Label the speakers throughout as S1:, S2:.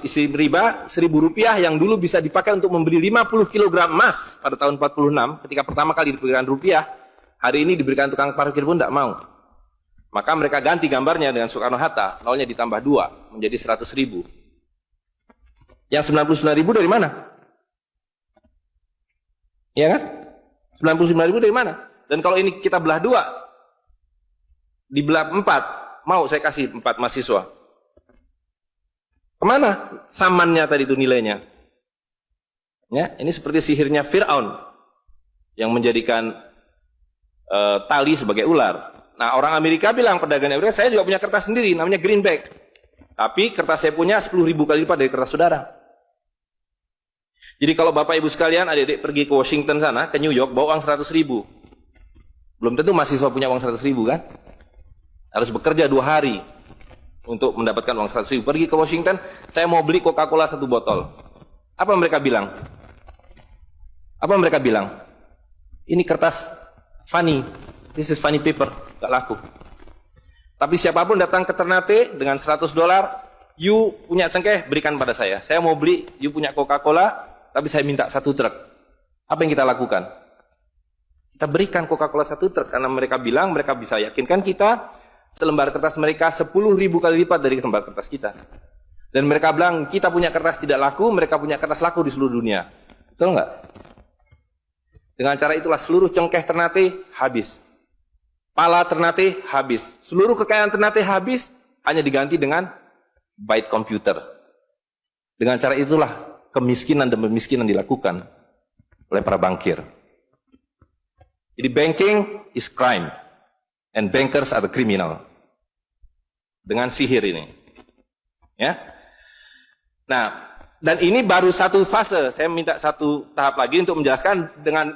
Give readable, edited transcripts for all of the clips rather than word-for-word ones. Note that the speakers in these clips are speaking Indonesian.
S1: isi riba Rp1.000 yang dulu bisa dipakai untuk membeli 50 kg emas pada tahun 46 ketika pertama kali diberikan rupiah, hari ini diberikan tukang parkir pun tidak mau. Maka mereka ganti gambarnya dengan Soekarno-Hatta, nolnya ditambah 2 menjadi 100.000. Yang 99.000 dari mana? Iya kan? 99.000 dari mana? Dan kalau ini kita belah 2, dibelah 4, mau saya kasih 4 mahasiswa. Kemana samannya tadi itu nilainya? Ya, ini seperti sihirnya Fir'aun yang menjadikan tali sebagai ular. Nah, orang Amerika bilang, pedagang Amerika, saya juga punya kertas sendiri, namanya greenback. Tapi kertas saya punya 10.000 kali lipat dari kertas saudara. Jadi kalau Bapak Ibu sekalian, adik-adik pergi ke Washington sana, ke New York, bawa uang 100.000. Belum tentu mahasiswa punya uang 100.000 kan? Harus bekerja 2 hari untuk mendapatkan uang 100.000. Pergi ke Washington, saya mau beli Coca-Cola 1 botol. Apa mereka bilang? Apa mereka bilang? Ini kertas funny. This is funny paper. Gak laku. Tapi siapapun datang ke Ternate dengan $100, you punya cengkeh, berikan pada saya. Saya mau beli, you punya Coca-Cola, tapi saya minta 1 truk. Apa yang kita lakukan? Kita berikan Coca-Cola 1 truk, karena mereka bilang, mereka bisa yakinkan kita, selembar kertas mereka 10.000 kali lipat dari lembar kertas kita. Dan mereka bilang, kita punya kertas tidak laku, mereka punya kertas laku di seluruh dunia. Betul nggak? Dengan cara itulah seluruh cengkeh Ternate habis. Pala Ternate habis. Seluruh kekayaan Ternate habis, hanya diganti dengan byte komputer. Dengan cara itulah kemiskinan dan pemiskinan dilakukan oleh para bankir. Jadi banking is crime. And bankers are the criminal. Dengan sihir ini. Ya. Nah, dan ini baru satu fase. Saya minta satu tahap lagi untuk menjelaskan dengan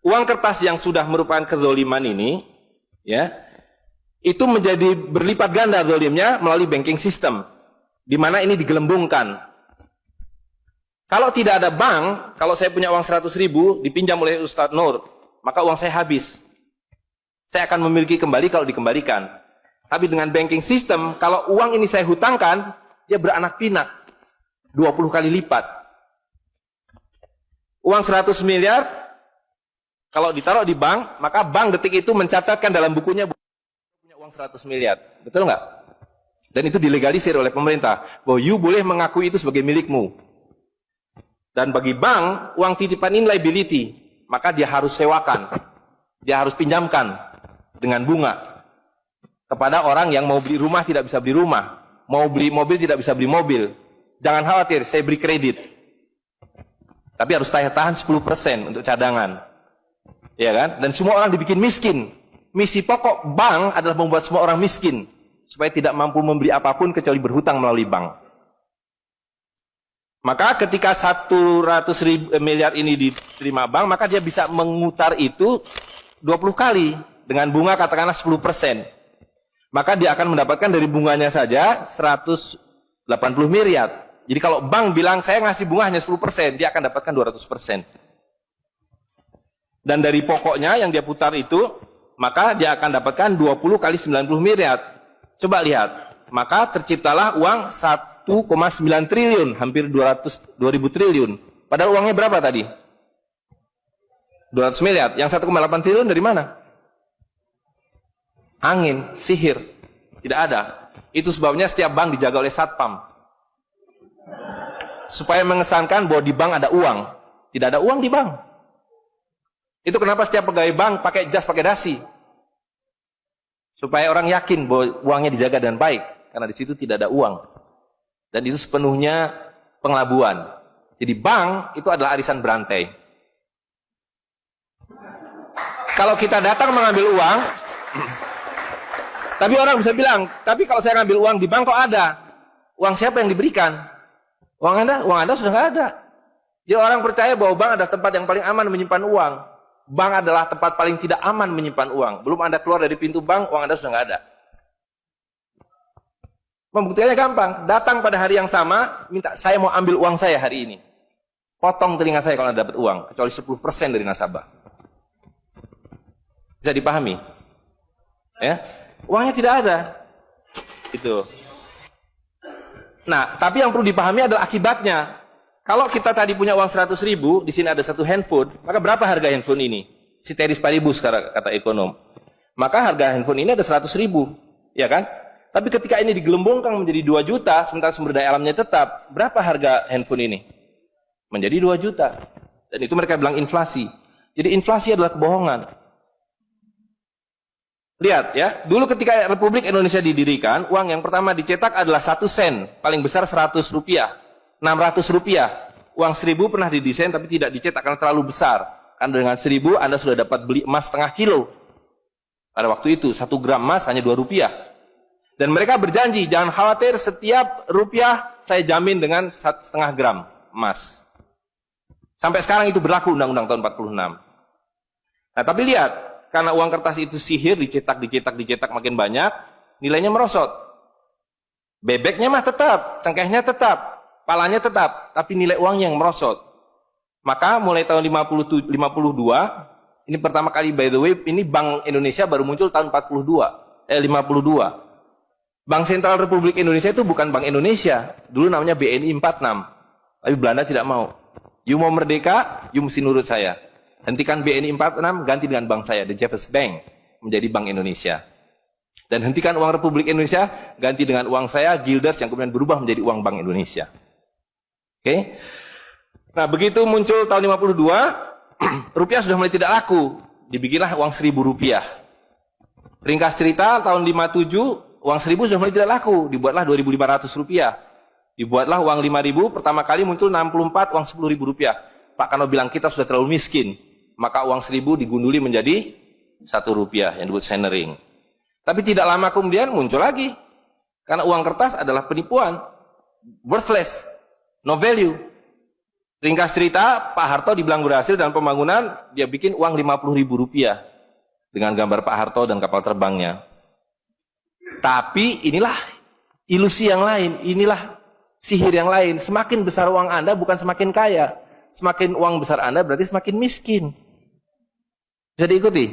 S1: uang kertas yang sudah merupakan kezoliman ini, ya, itu menjadi berlipat ganda zolimnya melalui banking system, di mana ini digelembungkan. Kalau tidak ada bank, kalau saya punya uang 100.000 dipinjam oleh Ustadz Nur, maka uang saya habis. Saya akan memiliki kembali kalau dikembalikan. Tapi dengan banking system, kalau uang ini saya hutangkan, dia beranak pinak 20 kali lipat. Uang 100 miliar kalau ditaruh di bank, maka bank detik itu mencatatkan dalam bukunya punya uang 100 miliar. Betul nggak? Dan itu dilegalisir oleh pemerintah, bahwa you boleh mengakui itu sebagai milikmu. Dan bagi bank, uang titipan ini liability, maka dia harus sewakan, dia harus pinjamkan dengan bunga kepada orang yang mau beli rumah tidak bisa beli rumah, mau beli mobil tidak bisa beli mobil. Jangan khawatir, saya beri kredit. Tapi harus tahan 10% untuk cadangan. Ya kan? Dan semua orang dibikin miskin. Misi pokok bank adalah membuat semua orang miskin, supaya tidak mampu membeli apapun kecuali berhutang melalui bank. Maka ketika 100 miliar ini diterima bank, maka dia bisa mengutar itu 20 kali dengan bunga katakanlah 10%. Maka dia akan mendapatkan dari bunganya saja 180 miliar. Jadi kalau bank bilang saya ngasih bunga hanya 10%, dia akan dapatkan 200%. Dan dari pokoknya yang dia putar itu, maka dia akan dapatkan 20 kali 90 miliar. Coba lihat, maka terciptalah uang 1,9 triliun, hampir 2.000 triliun. Padahal uangnya berapa tadi? 200 miliar. Yang 1,8 triliun dari mana? Angin, sihir. Tidak ada. Itu sebabnya setiap bank dijaga oleh satpam. Supaya mengesankan bahwa di bank ada uang. Tidak ada uang di bank. Itu kenapa setiap pegawai bank pakai jas, pakai dasi. Supaya orang yakin bahwa uangnya dijaga dengan baik. Karena di situ tidak ada uang. Dan itu sepenuhnya pengelabuan. Jadi bank itu adalah arisan berantai. Kalau kita datang mengambil uang, tapi orang bisa bilang, tapi kalau saya ngambil uang di bank kok ada? Uang siapa yang diberikan? Uang Anda sudah nggak ada. Jadi orang percaya bahwa bank adalah tempat yang paling aman menyimpan uang. Bank adalah tempat paling tidak aman menyimpan uang. Belum Anda keluar dari pintu bank, uang Anda sudah nggak ada. Membuktikannya gampang. Datang pada hari yang sama, minta saya mau ambil uang saya hari ini. Potong telinga saya kalau Anda dapat uang, kecuali 10% dari nasabah. Bisa dipahami? Ya, uangnya tidak ada. Itu. Nah, tapi yang perlu dipahami adalah akibatnya. Kalau kita tadi punya uang 100.000, di sini ada satu handphone, maka berapa harga handphone ini? Ceteris paribus kata ekonom. Maka harga handphone ini ada 100.000, ya kan? Tapi ketika ini digelembungkan menjadi 2 juta, sementara sumber daya alamnya tetap, berapa harga handphone ini? Menjadi 2 juta. Dan itu mereka bilang inflasi. Jadi inflasi adalah kebohongan. Lihat ya, dulu ketika Republik Indonesia didirikan, uang yang pertama dicetak adalah 1 sen, paling besar 100 rupiah. 600 rupiah. Uang 1.000 pernah didesain tapi tidak dicetak karena terlalu besar. Karena dengan 1.000 Anda sudah dapat beli emas setengah kilo. Pada waktu itu 1 gram emas hanya 2 rupiah. Dan mereka berjanji, jangan khawatir, setiap rupiah saya jamin dengan 1,5 gram emas. Sampai sekarang itu berlaku Undang-Undang tahun 46. Nah tapi lihat, karena uang kertas itu sihir, dicetak makin banyak, nilainya merosot. Bebeknya mah tetap, cengkehnya tetap, palanya tetap, tapi nilai uang yang merosot. Maka mulai tahun 52, ini pertama kali by the way, ini Bank Indonesia baru muncul tahun 52. Bank Sentral Republik Indonesia itu bukan Bank Indonesia, dulu namanya BNI 46. Tapi Belanda tidak mau. You mau merdeka, you mesti nurut saya. Hentikan BNI 46, ganti dengan bank saya, The Jeffers Bank, menjadi Bank Indonesia. Dan hentikan uang Republik Indonesia, ganti dengan uang saya, Guilders, yang kemudian berubah menjadi uang Bank Indonesia. Oke? Nah, begitu muncul tahun 52, rupiah sudah mulai tidak laku. Dibikinlah uang 1.000 rupiah. Ringkas cerita, tahun 57, uang 1.000 sudah mulai tidak laku. Dibuatlah 2.500 rupiah. Dibuatlah uang 5.000, pertama kali muncul 64, uang 10.000 rupiah. Pak Karno bilang kita sudah terlalu miskin. Maka uang 1.000 digunduli menjadi 1 rupiah yang disebut centering. Tapi tidak lama kemudian muncul lagi. Karena uang kertas adalah penipuan. Worthless. No value. Ringkas cerita, Pak Harto dibilang berhasil dalam pembangunan, dia bikin uang 50.000 rupiah. Dengan gambar Pak Harto dan kapal terbangnya. Tapi inilah ilusi yang lain. Inilah sihir yang lain. Semakin besar uang Anda bukan semakin kaya. Semakin uang besar Anda berarti semakin miskin. Bisa diikuti?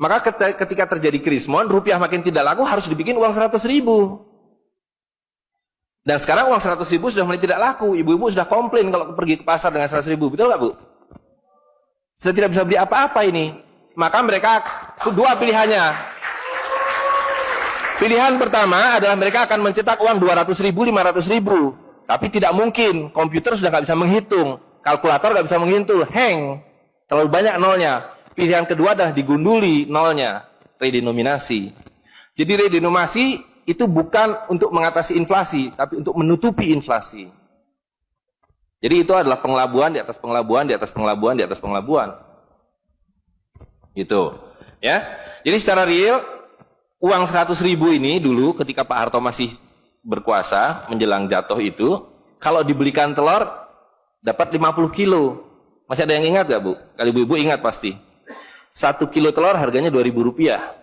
S1: Maka ketika terjadi krismon, rupiah makin tidak laku, harus dibikin uang 100.000. Dan sekarang uang 100.000 sudah mulai tidak laku. Ibu-ibu sudah komplain kalau pergi ke pasar dengan 100.000. Betul nggak, Bu? Sudah tidak bisa beli apa-apa ini. Maka mereka dua pilihannya. Pilihan pertama adalah mereka akan mencetak uang 200.000, 500.000. Tapi tidak mungkin. Komputer sudah nggak bisa menghitung. Kalkulator nggak bisa menghitung. Hang. Terlalu banyak nolnya. Pilihan kedua adalah digunduli nolnya. Redenominasi. Jadi redenominasi itu bukan untuk mengatasi inflasi, tapi untuk menutupi inflasi. Jadi itu adalah pengelabuan di atas pengelabuan, di atas pengelabuan, di atas pengelabuan. Gitu. Ya. Jadi secara real, uang 100.000 ini dulu ketika Pak Harto masih berkuasa, menjelang jatuh itu, kalau dibelikan telur, dapat 50 kilo. Masih ada yang ingat gak, Bu? Kalau ibu-ibu ingat pasti. 1 kilo telur harganya 2.000 rupiah.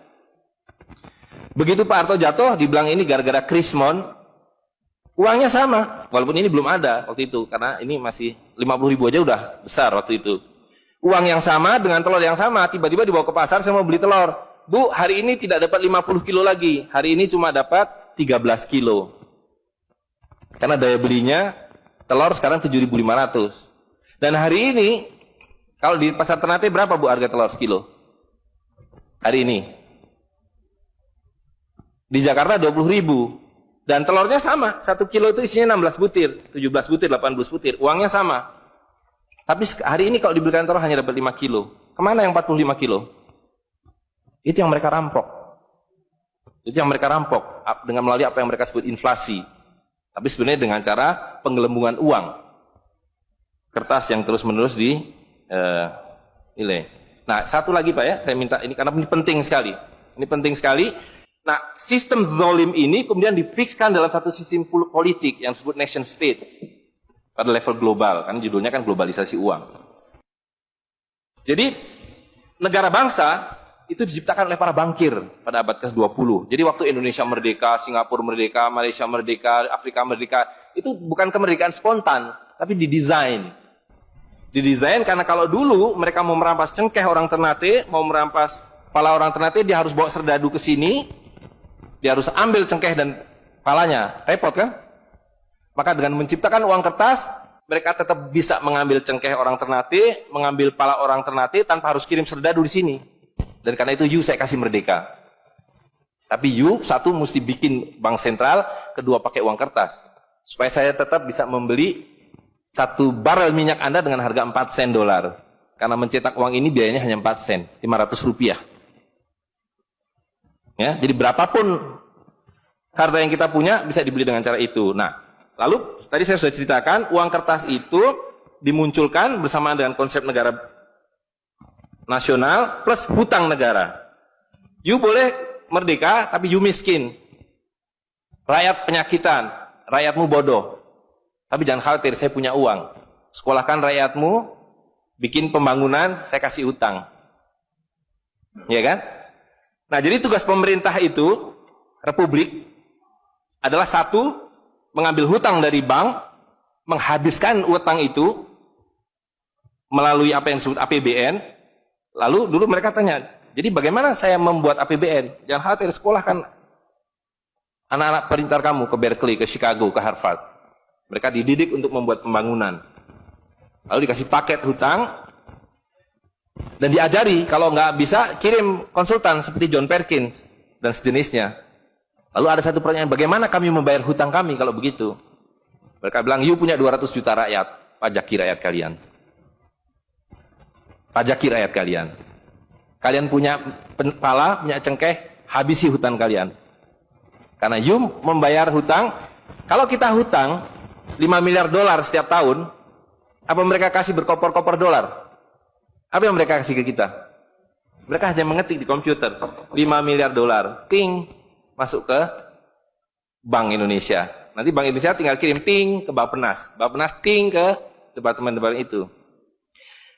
S1: Begitu Pak Harto jatuh, dibilang ini gara-gara krismon, uangnya sama. Walaupun ini belum ada waktu itu, karena ini masih 50.000 aja udah besar waktu itu. Uang yang sama dengan telur yang sama, tiba-tiba dibawa ke pasar, saya mau beli telur. Bu, hari ini tidak dapat 50 kilo lagi. Hari ini cuma dapat 13 kilo. Karena daya belinya, telur sekarang 7.500. Dan hari ini, kalau di pasar Ternate berapa, Bu, harga telur sekilo? Hari ini. Di Jakarta 20.000. Dan telurnya sama. 1 kilo itu isinya 16 butir, 17 butir, 18 butir. Uangnya sama. Tapi hari ini kalau dibelikan telur hanya dapat 5 kilo. Kemana yang 45 kilo? Itu yang mereka rampok. Itu yang mereka rampok. Dengan melalui apa yang mereka sebut inflasi. Tapi sebenarnya dengan cara penggelembungan uang. Kertas yang terus-menerus nilai. Nah, satu lagi Pak ya, saya minta ini karena ini penting sekali. Ini penting sekali. Nah, sistem zalim ini kemudian difikskan dalam satu sistem politik yang disebut nation state pada level global, kan judulnya kan globalisasi uang. Jadi negara bangsa itu diciptakan oleh para bankir pada abad ke-20. Jadi waktu Indonesia merdeka, Singapura merdeka, Malaysia merdeka, Afrika merdeka, itu bukan kemerdekaan spontan, tapi didesain. Didesain karena kalau dulu mereka mau merampas cengkeh orang Ternate, mau merampas kepala orang Ternate, dia harus bawa serdadu ke sini. Dia harus ambil cengkeh dan palanya. Repot kan? Maka dengan menciptakan uang kertas, mereka tetap bisa mengambil cengkeh orang Ternate, mengambil pala orang Ternate tanpa harus kirim serdadu di sini. Dan karena itu saya kasih merdeka. Tapi satu mesti bikin bank sentral, kedua pakai uang kertas. Supaya saya tetap bisa membeli 1 barel minyak Anda dengan harga 4 sen dolar. Karena mencetak uang ini biayanya hanya 4 sen, 500 rupiah. Ya, jadi berapapun harta yang kita punya bisa dibeli dengan cara itu. Nah, lalu tadi saya sudah ceritakan uang kertas itu dimunculkan bersamaan dengan konsep negara nasional plus hutang negara. You boleh merdeka tapi you miskin. Rakyat penyakitan, rakyatmu bodoh. Tapi jangan khawatir, saya punya uang. Sekolahkan rakyatmu, bikin pembangunan, saya kasih hutang. Ya kan? Nah, jadi tugas pemerintah itu, republik, adalah satu, mengambil hutang dari bank, menghabiskan utang itu melalui apa yang disebut APBN. Lalu dulu mereka tanya, jadi bagaimana saya membuat APBN? Jangan khawatir, sekolahkan anak-anak pintar kamu ke Berkeley, ke Chicago, ke Harvard. Mereka dididik untuk membuat pembangunan. Lalu dikasih paket hutang, dan diajari, kalau nggak bisa, kirim konsultan seperti John Perkins dan sejenisnya. Lalu ada satu pertanyaan, bagaimana kami membayar hutang kami kalau begitu? Mereka bilang, you punya 200 juta rakyat, pajaki rakyat kalian. Pajaki rakyat kalian. Kalian punya pala, punya cengkeh, habisi hutang kalian. Karena you membayar hutang, kalau kita hutang 5 miliar dolar setiap tahun, apa mereka kasih berkoper-koper dolar? Apa yang mereka kasih ke kita? Mereka hanya mengetik di komputer, 5 miliar dolar, ting, masuk ke Bank Indonesia. Nanti Bank Indonesia tinggal kirim ting ke Bappenas, Bappenas ting ke departemen-departemen itu.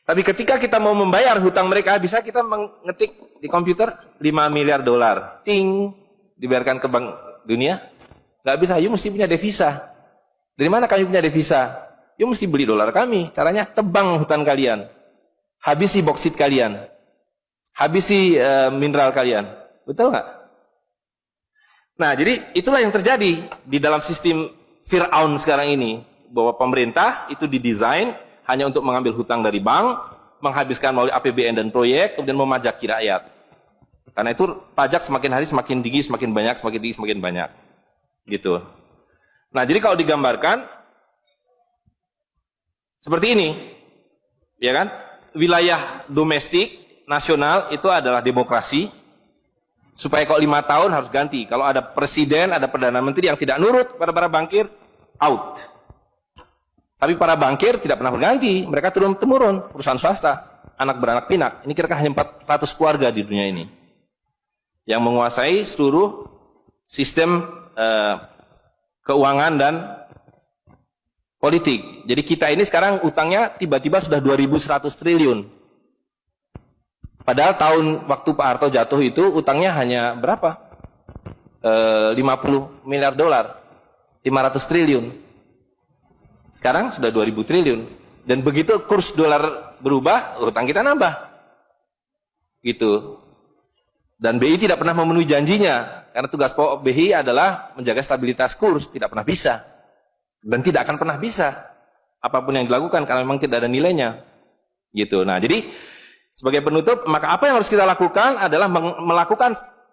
S1: Tapi ketika kita mau membayar hutang mereka, bisa kita mengetik di komputer 5 miliar dolar, ting, dibayarkan ke Bank Dunia? Nggak bisa, you mesti punya devisa. Dari mana kami punya devisa? You mesti beli dolar kami. Caranya tebang hutan kalian, habisi boksit kalian, habisi mineral kalian. Betul nggak? Nah, jadi itulah yang terjadi di dalam sistem Fir'aun sekarang ini, bahwa pemerintah itu didesain hanya untuk mengambil hutang dari bank, menghabiskan melalui APBN dan proyek, kemudian memajaki rakyat. Karena itu pajak semakin hari semakin tinggi, semakin banyak, semakin tinggi, semakin banyak. Gitu. Nah, jadi kalau digambarkan seperti ini, ya kan? Wilayah domestik nasional itu adalah demokrasi. Supaya kalau 5 tahun harus ganti. Kalau ada presiden, ada perdana menteri yang tidak nurut pada para bankir, out. Tapi para bankir tidak pernah berganti, mereka turun-temurun, perusahaan swasta, anak beranak pinak. Ini kira-kira hanya 400 keluarga di dunia ini yang menguasai seluruh sistem keuangan dan politik. Jadi kita ini sekarang utangnya tiba-tiba sudah 2.100 triliun. Padahal tahun waktu Pak Harto jatuh itu utangnya hanya berapa? 50 miliar dolar, 500 triliun. Sekarang sudah 2.000 triliun. Dan begitu kurs dolar berubah, utang kita nambah. Gitu. Dan BI tidak pernah memenuhi janjinya, karena tugas pokok BI adalah menjaga stabilitas kurs, tidak pernah bisa. Dan tidak akan pernah bisa apapun yang dilakukan karena memang tidak ada nilainya. Gitu. Nah, jadi sebagai penutup, maka apa yang harus kita lakukan adalah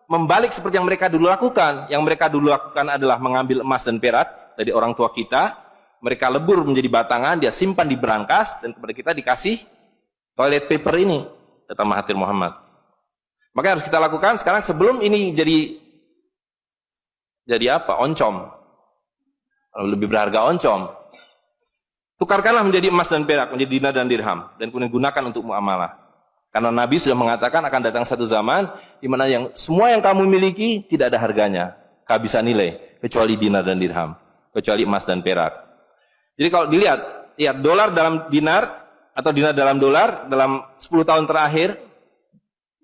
S1: membalik seperti yang mereka dulu lakukan. Yang mereka dulu lakukan adalah mengambil emas dan perak dari orang tua kita, mereka lebur menjadi batangan, dia simpan di berangkas, dan kepada kita dikasih toilet paper ini, kata Mahathir Muhammad. Maka yang harus kita lakukan sekarang sebelum ini jadi apa? Oncom. Lebih berharga oncom. Tukarkanlah menjadi emas dan perak, menjadi dinar dan dirham, dan kemudian gunakan untuk muamalah. Karena Nabi sudah mengatakan akan datang satu zaman di mana semua yang kamu miliki tidak ada harganya, kehabisan nilai, kecuali dinar dan dirham, kecuali emas dan perak. Jadi kalau dilihat, ya dolar dalam dinar atau dinar dalam dolar dalam 10 tahun terakhir,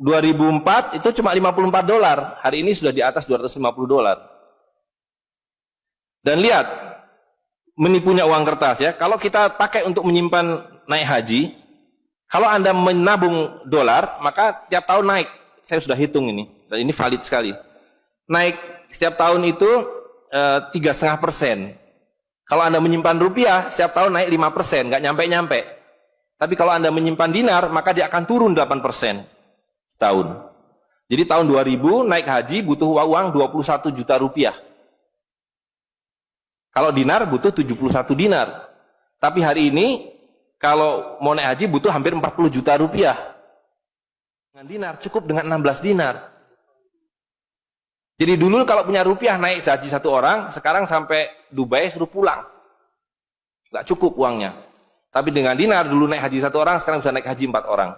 S1: 2004 itu cuma 54 dolar, hari ini sudah di atas 250 dolar. Dan lihat, menipunya uang kertas ya. Kalau kita pakai untuk menyimpan naik haji, kalau Anda menabung dolar, maka tiap tahun naik. Saya sudah hitung ini, dan ini valid sekali. Naik setiap tahun itu 3,5%. Kalau Anda menyimpan rupiah, setiap tahun naik 5%, nggak nyampe-nyampe. Tapi kalau Anda menyimpan dinar, maka dia akan turun 8% setahun. Jadi tahun 2000 naik haji butuh uang 21 juta rupiah. Kalau dinar butuh 71 dinar. Tapi hari ini kalau mau naik haji butuh hampir 40 juta rupiah. Dengan dinar cukup dengan 16 dinar. Jadi dulu kalau punya rupiah naik haji satu orang, sekarang sampai Dubai suruh pulang. Nggak cukup uangnya. Tapi dengan dinar dulu naik haji satu orang, sekarang bisa naik haji 4 orang.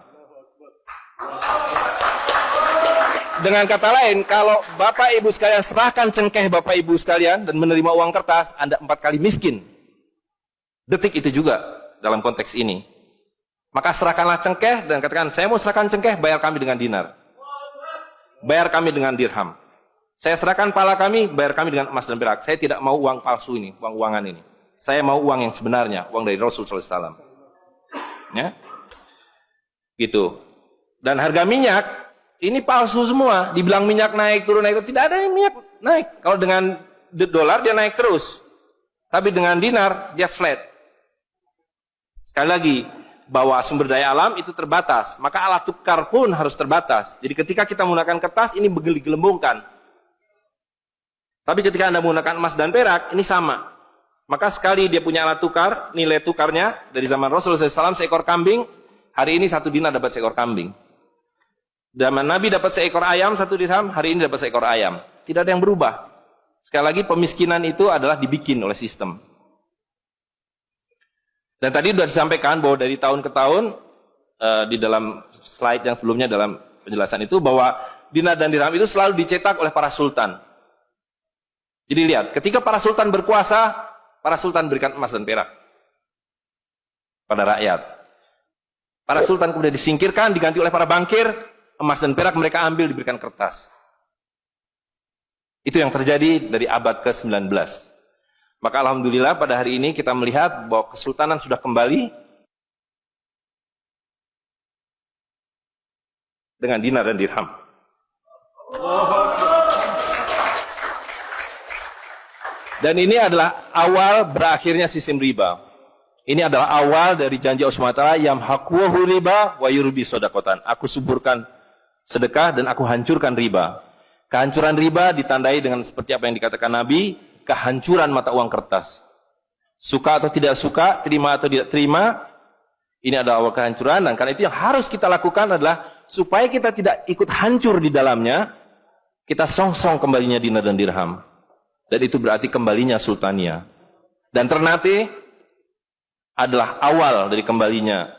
S1: Dengan kata lain, kalau Bapak Ibu sekalian serahkan cengkeh Bapak Ibu sekalian dan menerima uang kertas, Anda 4 kali miskin. Detik itu juga dalam konteks ini. Maka serahkanlah cengkeh dan katakan, saya mau serahkan cengkeh, bayar kami dengan dinar. Bayar kami dengan dirham. Saya serahkan pala kami, bayar kami dengan emas dan perak. Saya tidak mau uang palsu ini, uang-uangan ini. Saya mau uang yang sebenarnya, uang dari Rasul SAW. Ya? Gitu. Dan harga minyak, ini palsu semua. Dibilang minyak naik, turun, naik. Tidak ada yang minyak naik. Kalau dengan dolar, dia naik terus. Tapi dengan dinar, dia flat. Sekali lagi, bahwa sumber daya alam itu terbatas. Maka alat tukar pun harus terbatas. Jadi ketika kita menggunakan kertas, ini digelembungkan. Tapi ketika Anda menggunakan emas dan perak, ini sama. Maka sekali dia punya alat tukar, nilai tukarnya dari zaman Rasulullah SAW seekor kambing, hari ini 1 dinar dapat seekor kambing. Zaman Nabi dapat seekor ayam 1 dirham, hari ini dapat seekor ayam. Tidak ada yang berubah. Sekali lagi pemiskinan itu adalah dibikin oleh sistem. Dan tadi sudah disampaikan bahwa dari tahun ke tahun, di dalam slide yang sebelumnya dalam penjelasan itu, bahwa dinar dan dirham itu selalu dicetak oleh para sultan. Jadi lihat, ketika para sultan berkuasa, para sultan berikan emas dan perak pada rakyat. Para sultan kemudian disingkirkan, diganti oleh para bankir, emas dan perak mereka ambil, diberikan kertas. Itu yang terjadi dari abad ke-19. Maka alhamdulillah pada hari ini kita melihat bahwa kesultanan sudah kembali dengan dinar dan dirham. Dan ini adalah awal berakhirnya sistem riba. Ini adalah awal dari janji Allah SWT, yamhaqu riba wa yurbi sodakotan. Aku suburkan sedekah dan aku hancurkan riba. Kehancuran riba ditandai dengan seperti apa yang dikatakan Nabi, kehancuran mata uang kertas. Suka atau tidak suka, terima atau tidak terima, ini adalah awal kehancuran. Dan karena itu yang harus kita lakukan adalah supaya kita tidak ikut hancur di dalamnya, kita songsong kembalinya dinar dan dirham. Dan itu berarti kembalinya sultania. Dan Ternate adalah awal dari kembalinya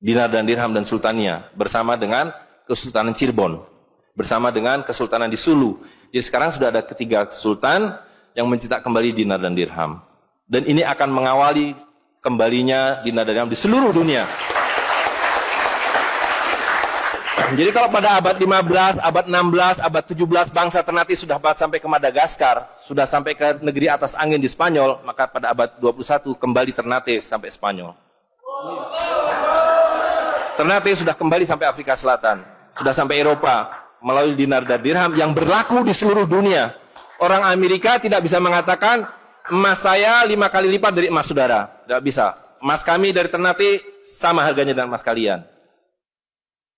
S1: dinar dan dirham dan sultania bersama dengan Kesultanan Cirebon, bersama dengan Kesultanan di Sulu. Jadi sekarang sudah ada 3 sultan yang mencetak kembali dinar dan dirham. Dan ini akan mengawali kembalinya dinar dan dirham di seluruh dunia. Jadi kalau pada abad 15, abad 16, abad 17 bangsa Ternate sudah sampai ke Madagaskar, sudah sampai ke negeri atas angin di Spanyol, maka pada abad 21 kembali Ternate sampai Spanyol. Ternate sudah kembali sampai Afrika Selatan, sudah sampai Eropa melalui dinar dan dirham yang berlaku di seluruh dunia. Orang Amerika tidak bisa mengatakan emas saya 5 kali lipat dari emas saudara, tidak bisa. Emas kami dari Ternate sama harganya dengan emas kalian.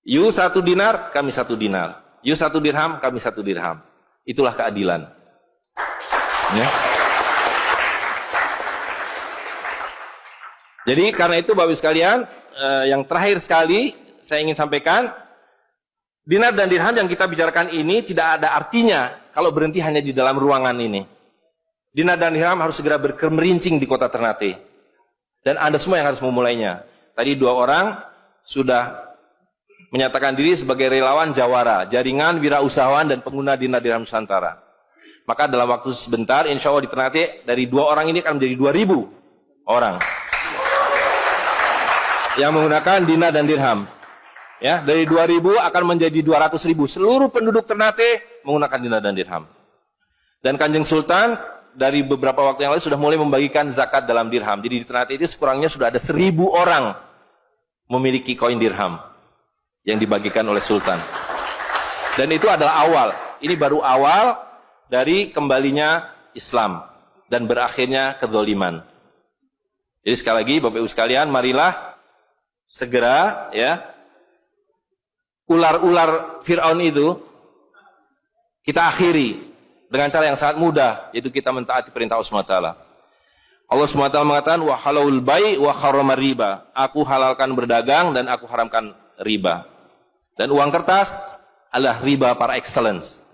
S1: You 1 dinar, kami 1 dinar. You 1 dirham, kami 1 dirham. Itulah keadilan. Ya. Jadi karena itu Bapak Ibu sekalian, yang terakhir sekali saya ingin sampaikan, dinar dan dirham yang kita bicarakan ini tidak ada artinya kalau berhenti hanya di dalam ruangan ini. Dinar dan dirham harus segera berkemerincing di kota Ternate. Dan Anda semua yang harus memulainya. Tadi 2 orang sudah menyatakan diri sebagai relawan Jawara, jaringan wirausahawan dan pengguna dinar dirham Nusantara. Maka dalam waktu sebentar, insya Allah di Ternate, dari 2 orang ini akan menjadi 2.000 orang yang menggunakan dinar dan dirham. Ya, dari 2.000 akan menjadi 200.000. Seluruh penduduk Ternate menggunakan dinar dan dirham. Dan Kanjeng Sultan dari beberapa waktu yang lalu sudah mulai membagikan zakat dalam dirham. Jadi di Ternate itu sekurangnya sudah ada 1.000 orang memiliki koin dirham yang dibagikan oleh Sultan. Dan itu adalah awal. Ini baru awal dari kembalinya Islam dan berakhirnya kezaliman. Jadi sekali lagi Bapak Ibu sekalian, marilah segera ya ular-ular Fir'aun itu kita akhiri dengan cara yang sangat mudah, yaitu kita mentaati perintah Allah SWT. Allah SWT mengatakan wa halalul bai' wa harramar riba. Aku halalkan berdagang dan aku haramkan riba. Dan uang kertas adalah riba par excellence.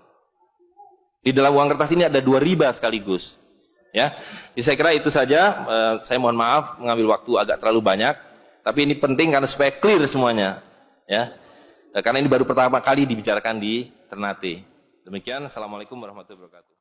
S1: Di dalam uang kertas ini ada 2 riba sekaligus. Ya, jadi saya kira itu saja. Saya mohon maaf mengambil waktu agak terlalu banyak, tapi ini penting karena supaya clear semuanya. Ya, karena ini baru pertama kali dibicarakan di Ternate. Demikian, assalamualaikum warahmatullahi wabarakatuh.